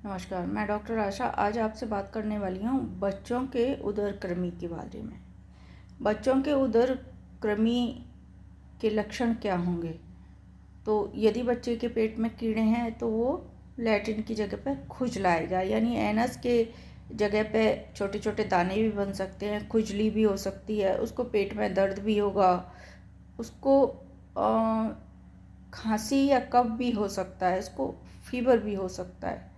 नमस्कार, मैं डॉक्टर आशा आज आपसे बात करने वाली हूँ बच्चों के उदर कृमि के बारे में। बच्चों के उदर कृमि के लक्षण क्या होंगे? तो यदि बच्चे के पेट में कीड़े हैं तो वो लैट्रिन की जगह पे खुजलाएगा, यानी एनस के जगह पे छोटे छोटे दाने भी बन सकते हैं, खुजली भी हो सकती है, उसको पेट में दर्द भी होगा, उसको खांसी या कफ भी हो सकता है, उसको फीवर भी हो सकता है,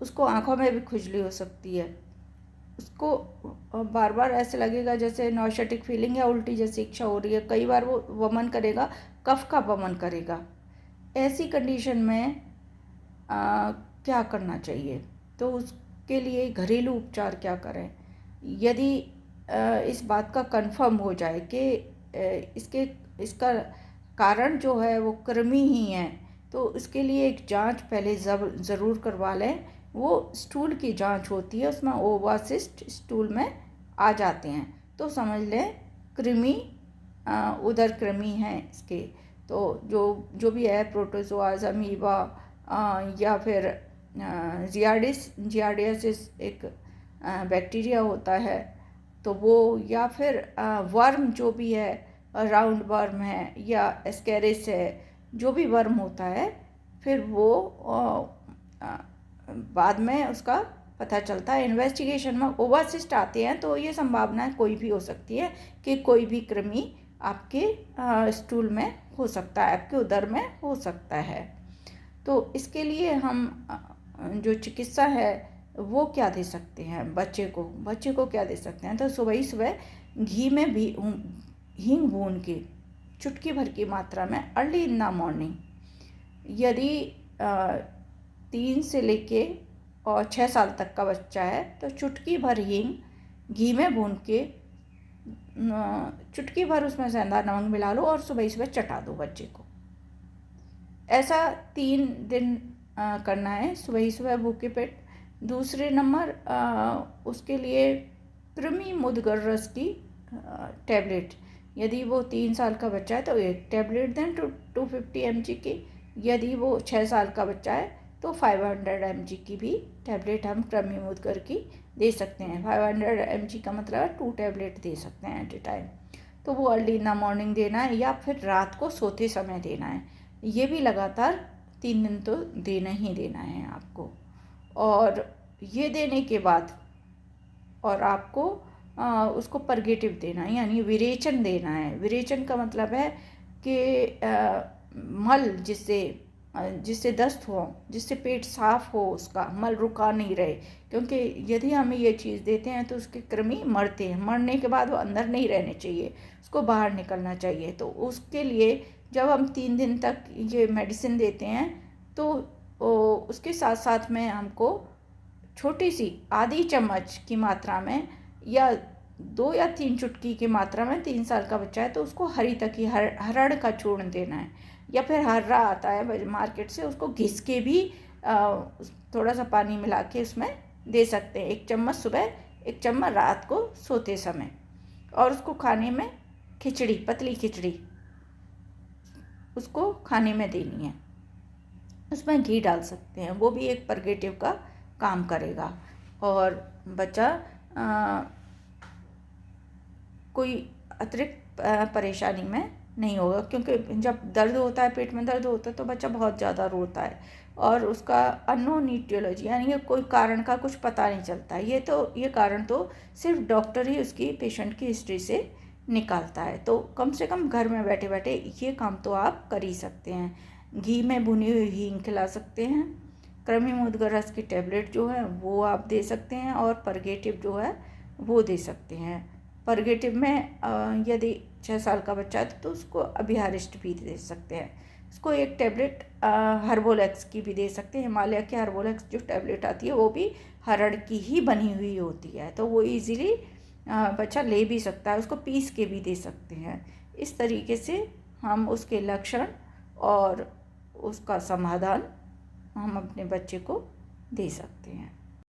उसको आँखों में भी खुजली हो सकती है, उसको बार बार ऐसे लगेगा जैसे नॉशेटिक फीलिंग या उल्टी जैसी इच्छा हो रही है। कई बार वो वमन करेगा, कफ का वमन करेगा। ऐसी कंडीशन में क्या करना चाहिए? तो उसके लिए घरेलू उपचार क्या करें? यदि इस बात का कंफर्म हो जाए कि इसका कारण जो है वो कृमि ही है, तो इसके लिए एक जांच पहले ज़रूर करवा लें। वो स्टूल की जांच होती है, उसमें ओवासिस्ट स्टूल में आ जाते हैं, तो समझ लें कृमि उदर कृमि है इसके। तो जो भी है, प्रोटोजोआज, अमीबा या फिर जियार्डियासिस एक बैक्टीरिया होता है, तो वो, या फिर वर्म जो भी है, राउंड वर्म है या एस्केरिस है, जो भी वर्म होता है, फिर वो बाद में उसका पता चलता है। इन्वेस्टिगेशन में ओवासिस्ट आते हैं तो ये संभावना कोई भी हो सकती है कि कोई भी कृमि आपके स्टूल में हो सकता है, आपके उदर में हो सकता है। तो इसके लिए हम जो चिकित्सा है वो क्या दे सकते हैं बच्चे को क्या दे सकते हैं? तो सुबह ही सुबह घी में भी हींग भून के चुटकी भर की मात्रा में अर्ली इन द मॉर्निंग, यदि 3 से लेके और 6 साल तक का बच्चा है तो चुटकी भर हींग घी में भून के चुटकी भर उसमें सेंधा नमक मिला लो और सुबह सुबह चटा दो बच्चे को। ऐसा 3 दिन करना है, सुबह ही सुबह भूखे पेट। दूसरे नंबर उसके लिए कृमि मुदगर रस की टैबलेट, यदि वो 3 साल का बच्चा है तो एक टैबलेट दें 250 mg की। यदि वो 6 साल का बच्चा है तो 500 mg की भी टैबलेट हम कृमि मुदगर की दे सकते हैं। 500 mg का मतलब 2 टैबलेट दे सकते हैं एट ए टाइम। तो वो अर्ली इन द मॉर्निंग देना है या फिर रात को सोते समय देना है। ये भी लगातार 3 दिन तो देना ही देना है आपको। और ये देने के बाद और आपको उसको परगेटिव देना है, यानी विरेचन देना है। विरेचन का मतलब है कि मल जिससे दस्त हो, जिससे पेट साफ हो, उसका मल रुका नहीं रहे। क्योंकि यदि हम ये चीज़ देते हैं तो उसके कृमि मरते हैं, मरने के बाद वो अंदर नहीं रहने चाहिए, उसको बाहर निकलना चाहिए। तो उसके लिए जब हम 3 दिन तक ये मेडिसिन देते हैं तो उसके साथ साथ में हमको छोटी सी आधी चम्मच की मात्रा में या 2 या 3 चुटकी की मात्रा में, 3 साल का बच्चा है तो उसको हरड़ का चूर्ण देना है, या फिर हर्रा आता है मार्केट से, उसको घिस के भी थोड़ा सा पानी मिला के उसमें दे सकते हैं। 1 चम्मच सुबह, 1 चम्मच रात को सोते समय। और उसको खाने में खिचड़ी, पतली खिचड़ी उसको खाने में देनी है। उसमें घी डाल सकते हैं, वो भी एक परगेटिव का काम करेगा और बच्चा कोई अतिरिक्त परेशानी में नहीं होगा। क्योंकि जब दर्द होता है, पेट में दर्द होता है तो बच्चा बहुत ज़्यादा रोता है और उसका अननोन ईटियोलॉजी, यानी कि कोई कारण का कुछ पता नहीं चलता है। ये कारण तो सिर्फ डॉक्टर ही उसकी पेशेंट की हिस्ट्री से निकालता है। तो कम से कम घर में बैठे बैठे ये काम तो आप कर ही सकते हैं। घी में भुनी हुई हींग खिला सकते हैं, कृमि मुदगर रस की टैबलेट जो है वो आप दे सकते हैं, और परगेटिव जो है वो दे सकते हैं। परगेटिव में यदि 6 साल का बच्चा है तो उसको अभिहारिष्ट भी दे सकते हैं। उसको एक टैबलेट हर्बोलेक्स की भी दे सकते हैं। हिमालय की हर्बोलेक्स जो टैबलेट आती है वो भी हरड़ की ही बनी हुई होती है, तो वो इजीली बच्चा ले भी सकता है, उसको पीस के भी दे सकते हैं। इस तरीके से हम उसके लक्षण और उसका समाधान हम अपने बच्चे को दे सकते हैं।